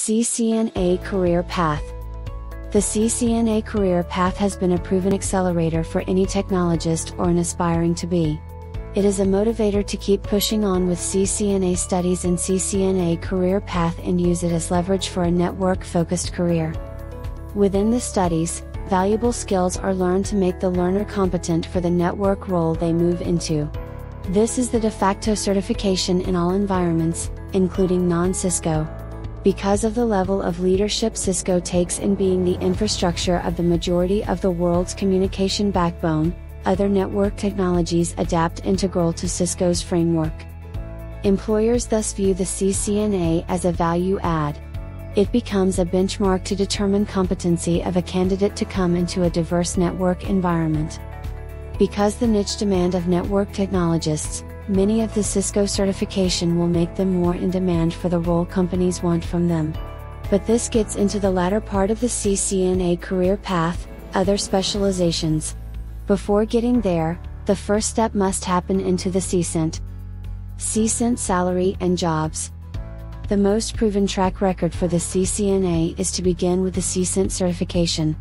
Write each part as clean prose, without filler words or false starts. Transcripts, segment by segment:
CCNA Career Path. The CCNA Career Path has been a proven accelerator for any technologist or an aspiring to be. It is a motivator to keep pushing on with CCNA studies and CCNA Career Path and use it as leverage for a network-focused career. Within the studies, valuable skills are learned to make the learner competent for the network role they move into. This is the de facto certification in all environments, including non-Cisco. Because of the level of leadership Cisco takes in being the infrastructure of the majority of the world's communication backbone, other network technologies adapt integral to Cisco's framework. Employers thus view the CCNA as a value add. It becomes a benchmark to determine competency of a candidate to come into a diverse network environment. Because the niche demand of network technologists, many of the Cisco certification will make them more in demand for the role companies want from them. But this gets into the latter part of the CCNA career path, other specializations. Before getting there, the first step must happen into the CCENT. CCENT salary and jobs. The most proven track record for the CCNA is to begin with the CCENT certification.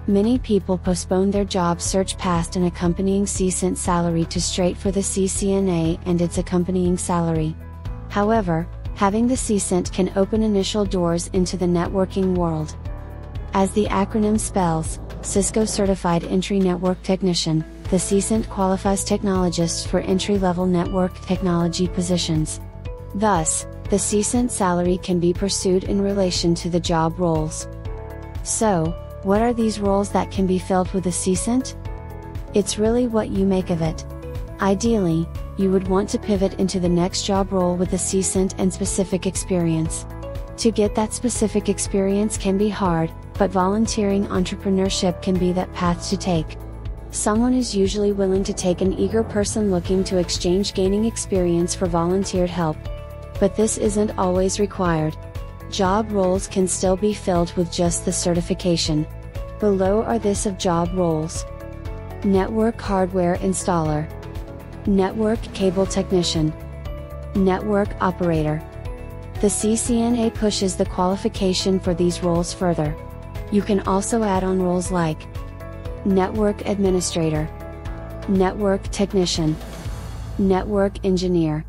Many people postpone their job search past an accompanying CCENT salary to straight for the CCNA and its accompanying salary. However, having the CCENT can open initial doors into the networking world. As the acronym spells, Cisco Certified Entry Network Technician, the CCENT qualifies technologists for entry-level network technology positions. Thus, the CCENT salary can be pursued in relation to the job roles. So, what are these roles that can be filled with a CCENT? It's really what you make of it. Ideally, you would want to pivot into the next job role with a CCENT and specific experience. To get that specific experience can be hard, but volunteering entrepreneurship can be that path to take. Someone is usually willing to take an eager person looking to exchange gaining experience for volunteered help. But this isn't always required. Job roles can still be filled with just the certification. Below are this of job roles. Network hardware installer. Network cable technician. Network operator. The CCNA pushes the qualification for these roles further. You can also add on roles like network administrator, network technician, network engineer.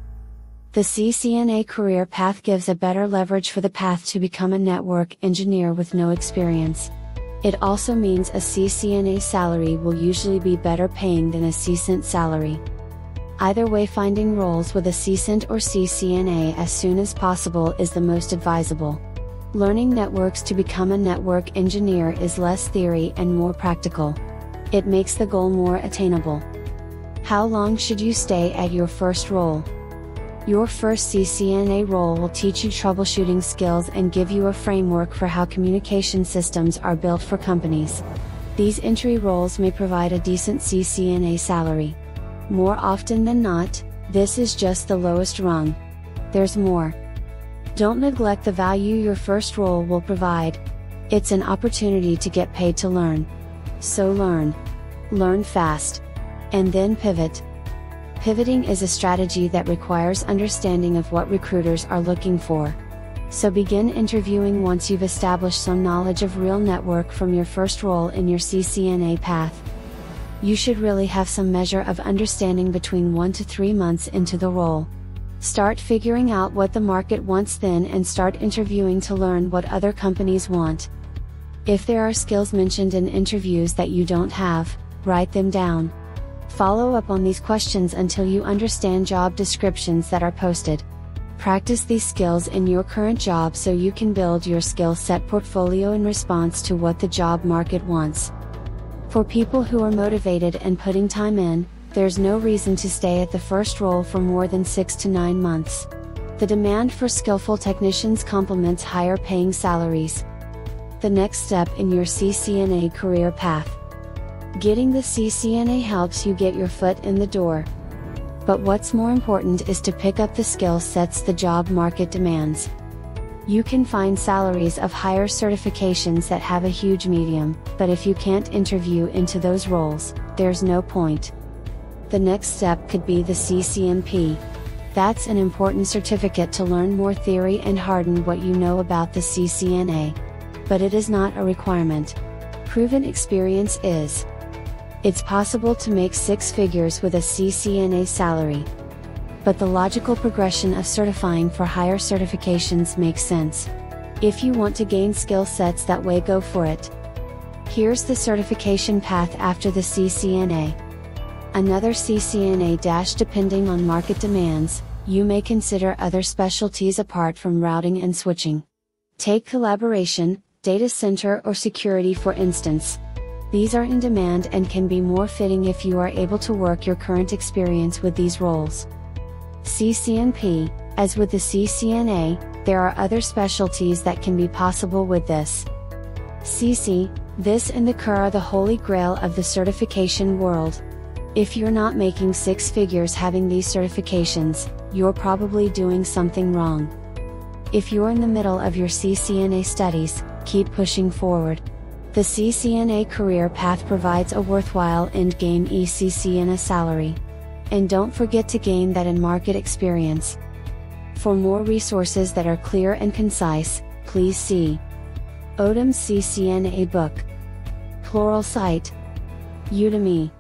The CCNA career path gives a better leverage for the path to become a network engineer with no experience. It also means a CCNA salary will usually be better paying than a CCENT salary. Either way, finding roles with a CCENT or CCNA as soon as possible is the most advisable. Learning networks to become a network engineer is less theory and more practical. It makes the goal more attainable. How long should you stay at your first role? Your first CCNA role will teach you troubleshooting skills and give you a framework for how communication systems are built for companies. These entry roles may provide a decent CCNA salary. More often than not, this is just the lowest rung. There's more. Don't neglect the value your first role will provide. It's an opportunity to get paid to learn. So learn. Learn fast. And then pivot. Pivoting is a strategy that requires understanding of what recruiters are looking for. So begin interviewing once you've established some knowledge of real network from your first role in your CCNA path. You should really have some measure of understanding between 1 to 3 months into the role. Start figuring out what the market wants then and start interviewing to learn what other companies want. If there are skills mentioned in interviews that you don't have, write them down. Follow up on these questions until you understand job descriptions that are posted. Practice these skills in your current job so you can build your skill set portfolio in response to what the job market wants. For people who are motivated and putting time in, there's no reason to stay at the first role for more than 6 to 9 months. The demand for skillful technicians complements higher paying salaries. The next step in your CCNA career path. Getting the CCNA helps you get your foot in the door. But what's more important is to pick up the skill sets the job market demands. You can find salaries of higher certifications that have a huge medium, but if you can't interview into those roles, there's no point. The next step could be the CCNP. That's an important certificate to learn more theory and harden what you know about the CCNA. But it is not a requirement. Proven experience is. It's possible to make six figures with a CCNA salary. But the logical progression of certifying for higher certifications makes sense. If you want to gain skill sets that way, go for it. Here's the certification path after the CCNA. Another CCNA- depending on market demands, you may consider other specialties apart from routing and switching. Take collaboration, data center or security for instance. These are in demand and can be more fitting if you are able to work your current experience with these roles. CCNP, as with the CCNA, there are other specialties that can be possible with this. CC, this and the CUR are the holy grail of the certification world. If you're not making six figures having these certifications, you're probably doing something wrong. If you're in the middle of your CCNA studies, keep pushing forward. The CCNA career path provides a worthwhile endgame ECCNA salary. And don't forget to gain that in-market experience. For more resources that are clear and concise, please see Odum's CCNA book, Pluralsight, Udemy.